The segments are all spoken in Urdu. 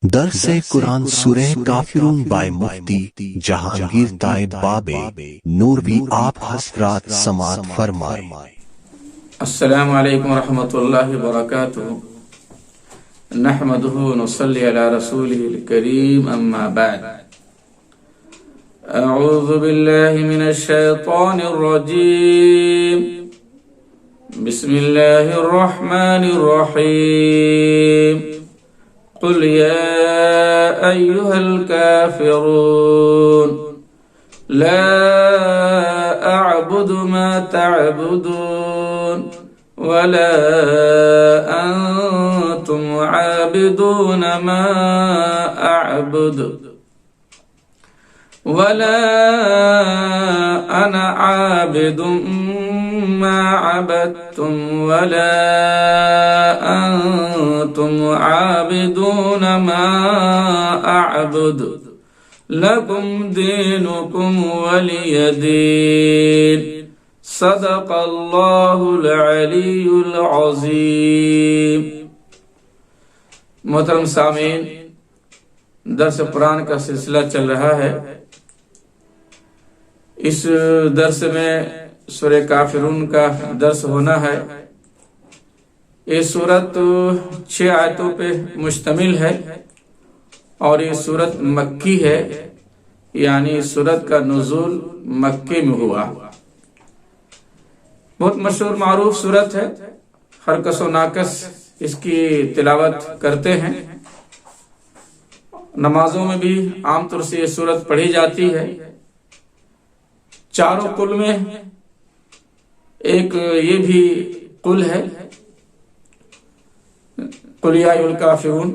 درس قرآن سورہ کافرون بائے مفتی جہانگیر طائب بابے نوروی آپ حضرات سماعت فرمائے۔ السلام علیکم ورحمۃ اللہ وبرکاتہ۔ نحمدہ ونصلی علی رسولہ الکریم، اما بعد۔ اعوذ باللہ من الشیطان الرجیم، بسم اللہ الرحمن الرحیم۔ قل يا أيها الكافرون لا أعبد ما تعبدون ولا أنتم عابدون ما أعبد ولا أنا عابد ما عبدتم ولا أنتم عابدون ما أعبد لكم دينكم ولي دين صدق الله العلي العظيم۔ محترم سامعین، درس قرآن کا سلسلہ چل رہا ہے۔ اس درس میں سورہ کافرون کا درس ہونا ہے۔ یہ سورت 6 آیتوں پہ مشتمل ہے اور یہ سورت مکی ہے، یعنی سورت کا نزول مکے میں ہوا۔ بہت مشہور معروف سورت ہے، ہر کس و ناکس اس کی تلاوت کرتے ہیں۔ نمازوں میں بھی عام طور سے یہ سورت پڑھی جاتی ہے۔ چاروں قل میں ایک یہ بھی قل ہے، قل یا ایھا الکافرون۔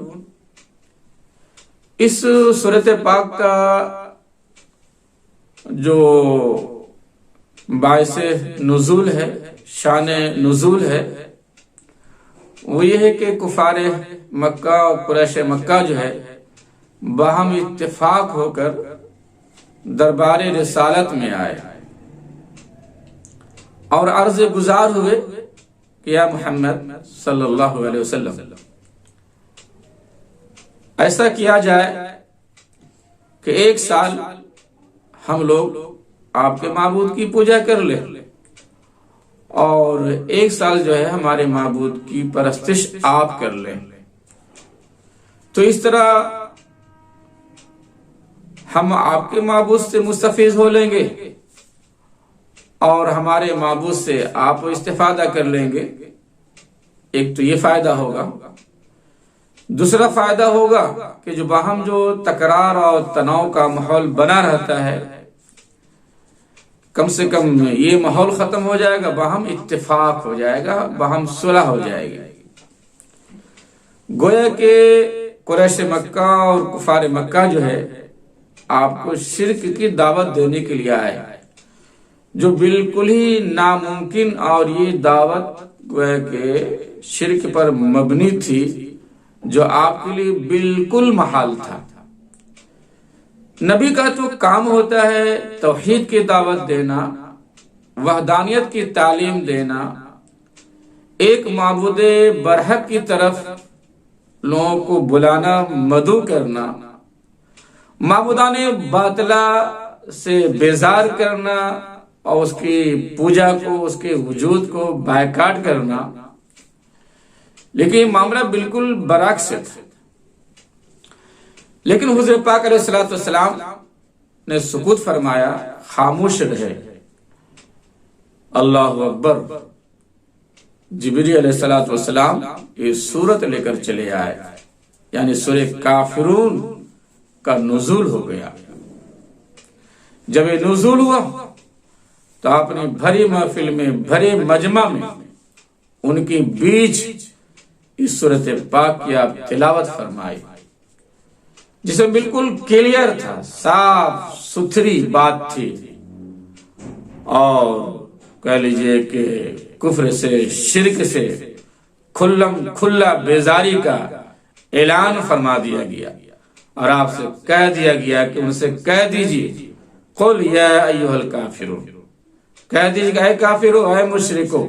اس سورت پاک کا جو باعث نزول ہے، شان نزول ہے، وہ یہ ہے کہ کفار مکہ اور قریش مکہ جو ہے باہم اتفاق ہو کر دربار رسالت میں آئے اور عرض گزار ہوئے کہ یا محمد صلی اللہ علیہ وسلم، ایسا کیا جائے کہ 1 سال ہم لوگ آپ کے معبود کی پوجا کر لیں اور 1 سال جو ہے ہمارے معبود کی پرستش آپ کر لیں۔ تو اس طرح ہم آپ کے معبود سے مستفیض ہو لیں گے اور ہمارے معبود سے آپ استفادہ کر لیں گے۔ ایک تو یہ فائدہ ہوگا۔ دوسرا فائدہ ہوگا کہ جو باہم جو تکرار اور تناؤ کا ماحول بنا رہتا ہے، کم سے کم یہ ماحول ختم ہو جائے گا، باہم اتفاق ہو جائے گا، باہم صلح ہو جائے گی۔ گویا کہ قریش مکہ اور کفار مکہ جو ہے آپ کو شرک کی دعوت دینے کے لیے آئے، جو بالکل ہی ناممکن، اور یہ دعوت گویا کہ شرک پر مبنی تھی، جو آپ کے لیے بالکل محال تھا۔ نبی کا تو کام ہوتا ہے توحید کی دعوت دینا، وحدانیت کی تعلیم دینا، ایک معبود برحق کی طرف لوگوں کو بلانا، مدعو کرنا، معبودان باطلہ سے بیزار کرنا اور اس کی پوجا کو، اس کے وجود کو بائیکاٹ کرنا۔ لیکن یہ معاملہ بالکل برعکس تھا۔ لیکن حضور پاک علیہ السلام نے سکوت فرمایا، خاموش رہے۔ اللہ اکبر۔ جبریل علیہ السلام یہ سورت لے کر چلے آئے، یعنی سورہ کافرون کا نزول ہو گیا۔ جب یہ نزول ہوا تو اپنی بھری محفل میں، بھرے مجمع میں ان کے بیچ اس سورت پاک کی آپ تلاوت فرمائی، جس میں بالکل کلیئر تھا، صاف ستھری بات تھی، اور کہہ لیجئے کہ کفر سے، شرک سے کھلا بیزاری کا اعلان فرما دیا گیا، اور آپ سے کہہ دیا گیا کہ ان سے کہہ دیجئے قل یا ایھا الکافرون، کہہ دیجئے کہ اے کافرو، اے مشرکو،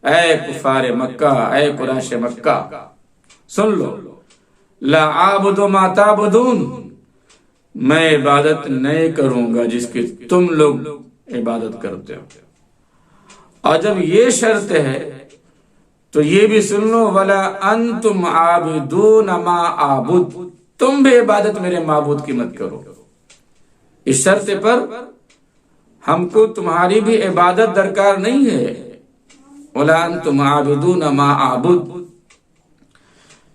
اے کفار مکہ، اے قریش مکہ، سن لو لا عابد ما تعبدون، میں عبادت نہیں کروں گا جس کی تم لوگ عبادت کرتے ہو۔ اور جب یہ شرط ہے تو یہ بھی سن لو، ولا انتم عابدون ما اعبد، تم بھی عبادت میرے معبود کی مت کرو۔ اس شرط پر ہم کو تمہاری بھی عبادت درکار نہیں ہے، ولا انتم عابدون ما اعبد۔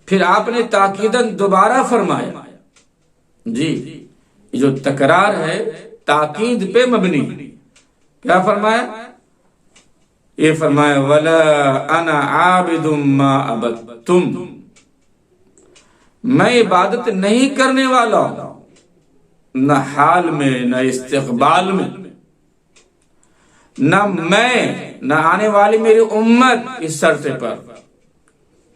پھر آپ نے تاکیداً دوبارہ فرمایا، جی یہ جو تکرار ہے تاکید پہ مبنی، کیا فرمایا؟ یہ فرمایا ولا انا عابد ما عبدتم، میں عبادت نہیں کرنے والا ہوں، نہ حال میں نہ استقبال میں، نہ میں نہ آنے والی میری امت اس شرط پر،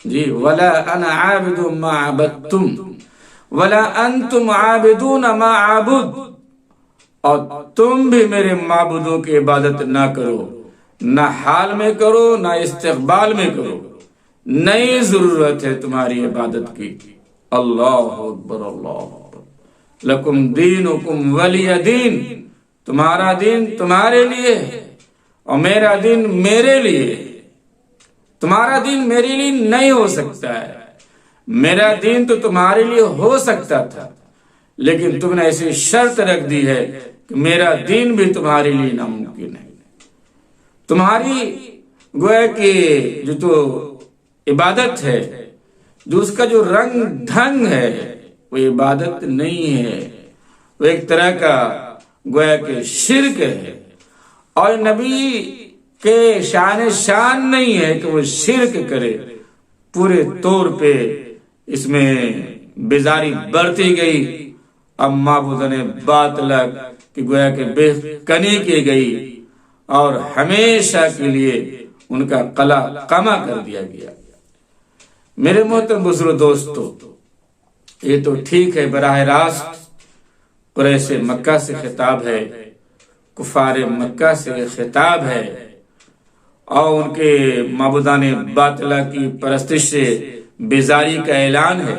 جی ولا انا عابد ما عبدتم ولا انتم عابدون ما عبد، اور تم بھی میرے معبودوں کی عبادت نہ کرو، نہ حال میں کرو نہ استقبال میں کرو، نہیں ضرورت ہے تمہاری عبادت کی۔ اللہ اکبر اللہ اکبر، لکم دینکم ولی دین، تمہارا دین تمہارے لیے اور میرا دین میرے لیے۔ تمہارا دین میرے لیے نہیں ہو سکتا ہے، میرا دین تو تمہارے لیے ہو سکتا تھا، لیکن تم نے ایسی شرط رکھ دی ہے کہ میرا دین بھی تمہارے لیے ناممکن ہے۔ تمہاری گویا کہ جو تو عبادت ہے، جو اس کا جو رنگ ڈھنگ ہے، وہ عبادت نہیں ہے، وہ ایک طرح کا گویا کہ شرک ہے، اور نبی کے شان نہیں ہے کہ وہ شرک کرے۔ پورے طور پہ اس میں بیزاری برتی گئی، اب معبودان باطل کی گویا کہ بے کنی کی گئی، اور ہمیشہ کے لیے ان کا قلع قمع کر دیا گیا۔ میرے محترم بزرگ دوستو، یہ تو ٹھیک ہے براہ راست قریش مکہ سے خطاب ہے، کفار مکہ سے خطاب ہے، اور ان کے معبودان باطلہ کی پرستش سے بیزاری کا اعلان ہے،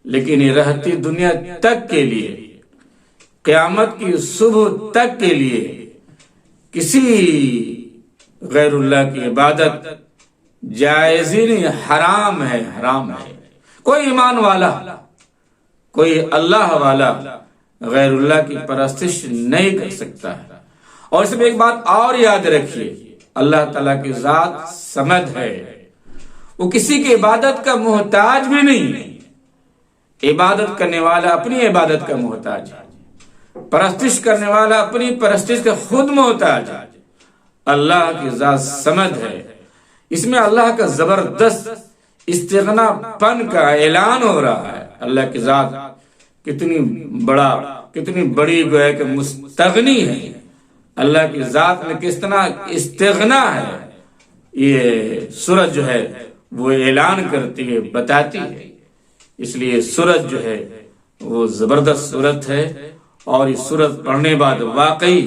لیکن یہ رہتی دنیا تک کے لیے، قیامت کی صبح تک کے لیے کسی غیر اللہ کی عبادت جائز ہی نہیں، حرام ہے، حرام ہے۔ کوئی ایمان والا، کوئی اللہ والا غیر اللہ کی پرستش نہیں کر سکتا ہے۔ اور اس میں ایک بات اور یاد رکھیے، اللہ تعالیٰ کی ذات صمد ہے، وہ کسی کی عبادت کا محتاج بھی نہیں ہے۔ عبادت کرنے والا اپنی عبادت کا محتاج ہے، پرستش کرنے والا اپنی پرستش کا خود محتاج ہے۔ اللہ کی ذات صمد ہے، اس میں اللہ کا زبردست استغنا پن کا اعلان ہو رہا ہے۔ اللہ کی ذات کتنی بڑی گویا کہ مستغنی ہے، اللہ کی ذات میں کس طرح استغنا ہے، یہ سورج جو ہے وہ اعلان کرتی ہے، بتاتی ہے۔ اس لیے سورج جو ہے وہ زبردست سورت ہے، اور یہ سورت پڑھنے بعد واقعی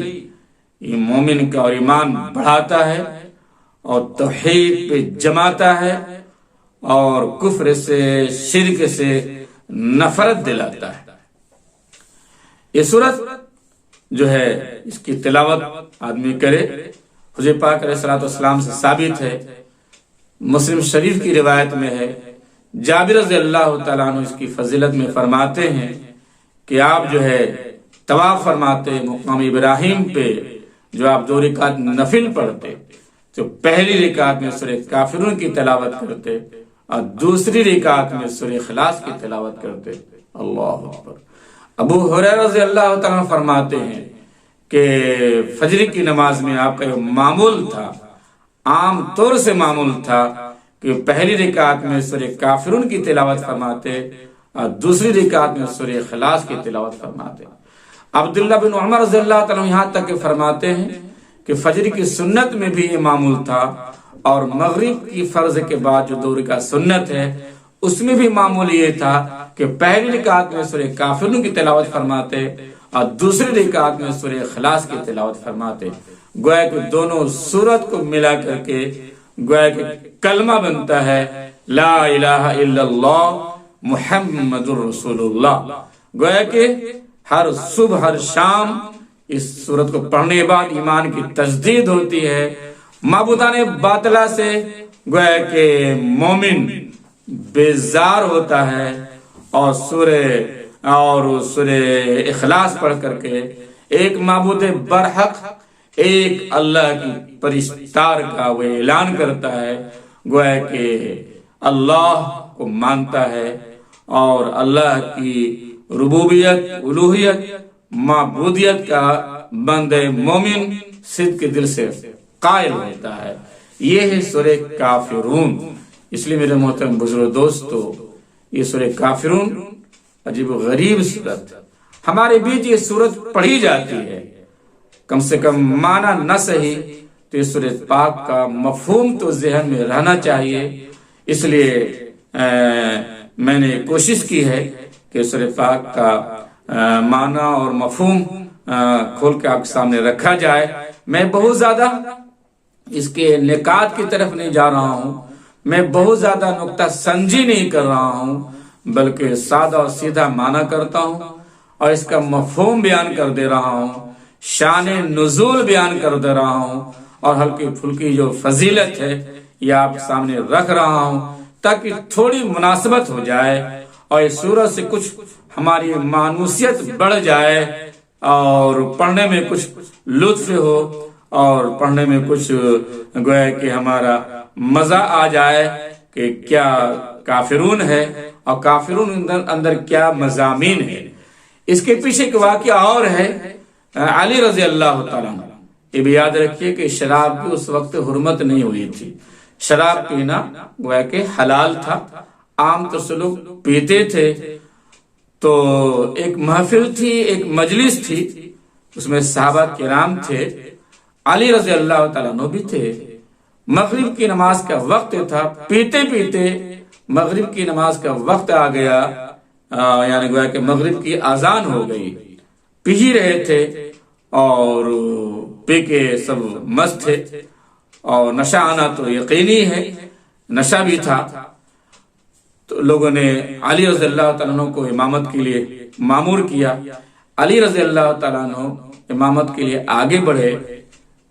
یہ مومن کا اور ایمان بڑھاتا ہے، اور توحید پہ جماتا ہے، اور کفر سے شرک سے نفرت دلاتا ہے۔ یہ سورت جو ہے اس کی تلاوت آدمی کرے، حضور پاک علیہ الصلوۃ والسلام سے ثابت ہے، مسلم شریف کی روایت میں ہے، جابر رضی اللہ تعالیٰ عنہ اس کی فضیلت میں فرماتے ہیں کہ آپ جو ہے طواف فرماتے مقام ابراہیم پہ، جو آپ 2 رکعت نفل پڑھتے، جو پہلی رکعت میں سورہ کافرون کی تلاوت کرتے اور دوسری رکعت میں سورہ اخلاص کی تلاوت کرتے۔ اللہ اکبر۔ ابو ہریرہ رضی اللہ تعالیٰ فرماتے ہیں کہ فجر کی نماز میں آپ کا یہ معمول تھا، عام طور سے معمول تھا کہ پہلی رکعت میں سورہ کافرون کی تلاوت فرماتے اور دوسری رکعت میں سورہ اخلاص کی تلاوت فرماتے۔ عبداللہ بن عمر رضی اللہ تعالیٰ یہاں تک کہ فرماتے ہیں کہ فجر کی سنت میں بھی یہ معمول تھا، اور مغرب کی فرض کے بعد جو 2 رکعت سنت ہے اس میں بھی معمول یہ تھا کہ پہلی رکعت میں سورہ کافرون کی تلاوت فرماتے اور دوسری رکعت میں سورہ اخلاص کی تلاوت فرماتے۔ گویا کہ دونوں سورت کو ملا کر کے گویا کہ کلمہ بنتا ہے، لا الہ الا اللہ محمد الرسول اللہ۔ گویا کہ ہر صبح ہر شام اس سورت کو پڑھنے کے بعد ایمان کی تجدید ہوتی ہے، معبودان باطلہ سے گویا کہ مومن بیزار ہوتا ہے، اور سورہ اخلاص پڑھ کر کے ایک معبود برحق، ایک اللہ کی پرستار کا وہ اعلان کرتا ہے، گویا کہ اللہ کو مانتا ہے اور اللہ کی ربوبیت، الوہیت، معبودیت کا بندہ مومن صدق کے دل سے قائل ہوتا ہے۔ یہ ہے سورہ کافرون۔ اس لیے میرے محترم بزرگ دوستو، یہ سورہ کافرون عجیب و غریب سورت، ہمارے بیچ یہ سورت پڑھی جاتی ہے، کم سے کم معنی نہ صحیح تو اس سورہ پاک کا مفہوم تو ذہن میں رہنا چاہیے۔ اس لیے میں نے کوشش کی ہے کہ سورہ پاک کا معنی اور مفہوم کھول کے آپ کے سامنے رکھا جائے۔ میں بہت زیادہ اس کے نکات کی طرف نہیں جا رہا ہوں، میں بہت زیادہ نقطہ سنجی نہیں کر رہا ہوں، بلکہ سادہ اور سیدھا معنی کرتا ہوں اور اس کا مفہوم بیان کر دے رہا ہوں، شان نزول بیان کر دے رہا ہوں، اور ہلکی پھلکی جو فضیلت ہے یہ آپ سامنے رکھ رہا ہوں تاکہ تھوڑی مناسبت ہو جائے اور اس سورت سے کچھ ہماری مانوسیت بڑھ جائے اور پڑھنے میں کچھ لطف ہو اور پڑھنے میں کچھ گویا کہ ہمارا مزہ آ جائے کہ کیا کافرون ہے اور کافرون اندر کیا مضامین ہے۔ اس کے پیچھے ایک واقعہ اور ہے، علی رضی اللہ تعالیٰ عنہ۔ یہ بھی یاد رکھیے کہ شراب کی اس وقت حرمت نہیں ہوئی تھی، شراب پینا گویا کہ حلال تھا، عام طور سے لوگ پیتے تھے۔ تو ایک محفل تھی، ایک مجلس تھی، اس میں صحابہ کرام تھے، علی رضی اللہ تعالیٰ عنہ بھی تھے۔ مغرب کی نماز کا وقت تھا، پیتے پیتے مغرب کی نماز کا وقت آ گیا، یعنی گویا کہ مغرب کی اذان ہو گئی، پی ہی رہے تھے اور پی کے سب مست تھے اور نشہ آنا تو یقینی ہے، نشہ بھی تھا۔ تو لوگوں نے علی رضی اللہ تعالیٰ عنہ کو امامت کے لیے مامور کیا۔ علی رضی اللہ تعالیٰ عنہ امامت کے لیے آگے بڑھے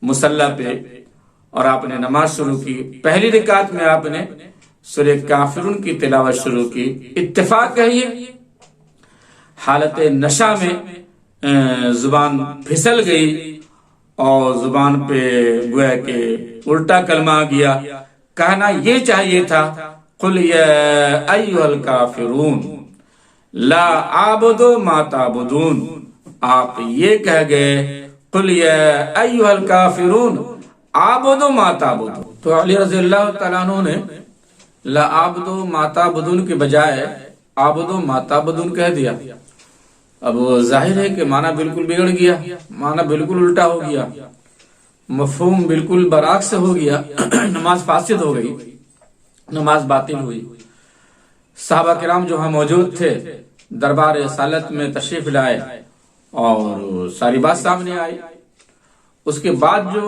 مصلی پہ اور آپ نے نماز شروع کی۔ پہلی رکعت میں آپ نے سورہ کافرون کی تلاوت شروع کی۔ اتفاق کہیے حالت نشہ میں زبان پھسل گئی اور زبان پہ گویا کہ الٹا کلمہ آ گیا۔ کہنا یہ چاہیے تھا قل یا ایھا الکافرون لا اعبد ما تعبدون، آپ یہ کہہ گئے قل یا ایھا الکافرون اعبد ما تعبدون۔ تو علی رضی اللہ تعالیٰ عنہ نے لا اعبد ما تعبدون کے بجائے اعبد ما تعبدون کہہ دیا۔ اب ظاہر ہے کہ معنی بالکل بگڑ گیا، معنی بالکل الٹا ہو گیا، مفہوم بالکل برعکس سے ہو گیا، نماز فاسد ہو گئی، نماز باطل ہوئی۔ صحابہ کرام جو ہاں موجود تھے دربار رسالت میں تشریف لائے اور ساری بات سامنے آئی۔ اس کے بعد جو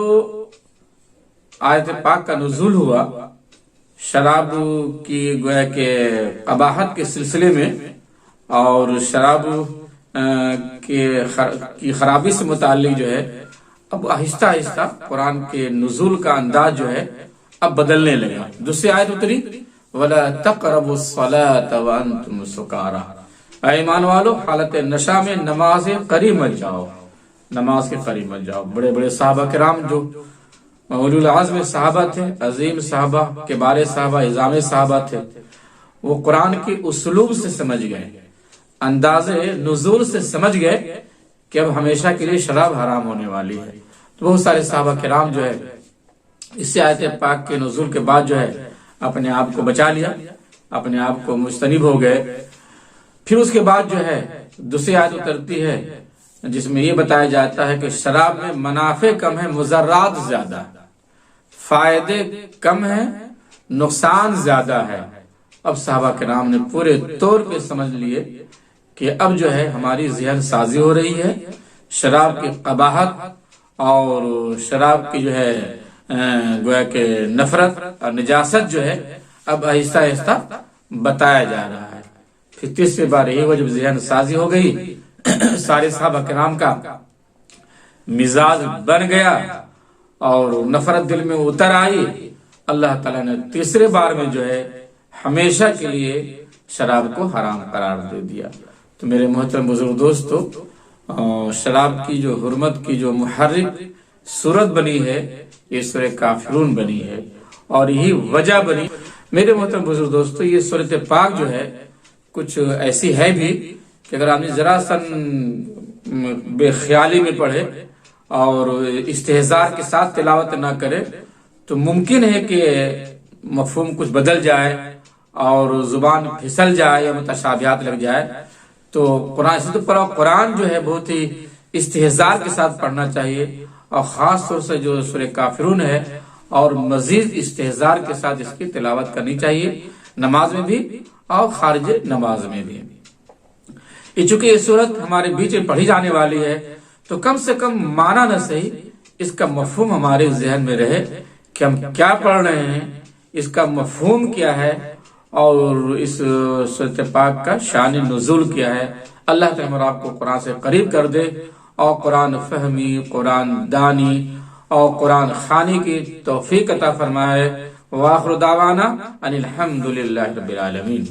آیت پاک کا نزول ہوا شراب کی گویا کہ قباحت کے سلسلے میں اور شراب کی خرابی سے متعلق جو ہے، اب آہستہ آہستہ قرآن کے نزول کا انداز جو ہے اب بدلنے لگا۔ دوسری آیت اتری وَلَا تَقْرَبُوا الصَّلَاةَ وَأَنْتُمْ سُكَارَىٰ، اے ایمان والو حالت نشہ میں نماز قریب مت جاؤ، نماز کے قریب مت جاؤ۔ بڑے بڑے صحابہ کرام جو اولو العزم صحابہ تھے، عظیم صحابہ، کبار صحابہ، عظام صحابہ تھے، وہ قرآن کے اسلوب سے سمجھ گئے، انداز نزول سے سمجھ گئے کہ اب ہمیشہ کے لیے شراب حرام ہونے والی ہے۔ تو بہت سارے صحابہ کرام جو ہے اس سے آیت پاک کے نزول کے بعد جو ہے اپنے آپ کو بچا لیا، اپنے آپ کو مجتنب ہو گئے۔ پھر اس کے بعد جو ہے دوسری آیت اترتی ہے جس میں یہ بتایا جاتا ہے کہ شراب میں منافع کم ہے، مضرات زیادہ، فائدے کم ہیں، نقصان زیادہ ہے۔ اب صحابہ کرام نے پورے طور پہ سمجھ لیے کہ اب جو ہے ہماری ذہن سازی ہو رہی ہے، شراب کی قباحت اور شراب کی جو ہے گویا کہ نفرت اور نجاست جو ہے اب آہستہ آہستہ بتایا جا رہا ہے۔ پھر تیسری بار یہی ہوا جب ذہن سازی ہو گئی، سارے صحابہ کرام کا مزاج بن گیا اور نفرت دل میں اتر آئی، اللہ تعالیٰ نے تیسرے بار میں جو ہے ہمیشہ کے لیے شراب کو حرام قرار دے دیا۔ تو میرے محترم بزرگ دوستو، شراب کی جو حرمت کی جو محرک صورت بنی ہے یہ سورہ کافرون بنی ہے، اور یہی وجہ بنی۔ میرے محترم بزرگ دوستو، یہ سورۃ پاک جو ہے کچھ ایسی ہے بھی کہ اگر آپ نے ذرا سا بے خیالی میں پڑھے اور استہزار کے ساتھ تلاوت نہ کرے تو ممکن ہے کہ مفہوم کچھ بدل جائے اور زبان پھسل جائے یا متشابہات لگ جائے۔ تو قرآن جو ہے بہت ہی استہزار کے ساتھ پڑھنا چاہیے، اور خاص طور سے جو سورہ کافرون ہے اور مزید استہزار کے ساتھ اس کی تلاوت کرنی چاہیے، نماز میں بھی اور خارج نماز میں بھی۔ چونکہ یہ سورت ہمارے بیچ میں پڑھی جانے والی ہے تو کم سے کم معنی نہ صحیح اس کا مفہوم ہمارے ذہن میں رہے کہ ہم کیا پڑھ رہے ہیں، اس کا مفہوم کیا ہے، اور اس سورۃ پاک کا شان نزول کیا ہے۔ اللہ تعالیٰ آپ کو قرآن سے قریب کر دے اور قرآن فہمی، قرآن دانی اور قرآن خوانی کی توفیق عطا فرمائے۔ وآخر دعوانا ان الحمد للہ رب العالمین۔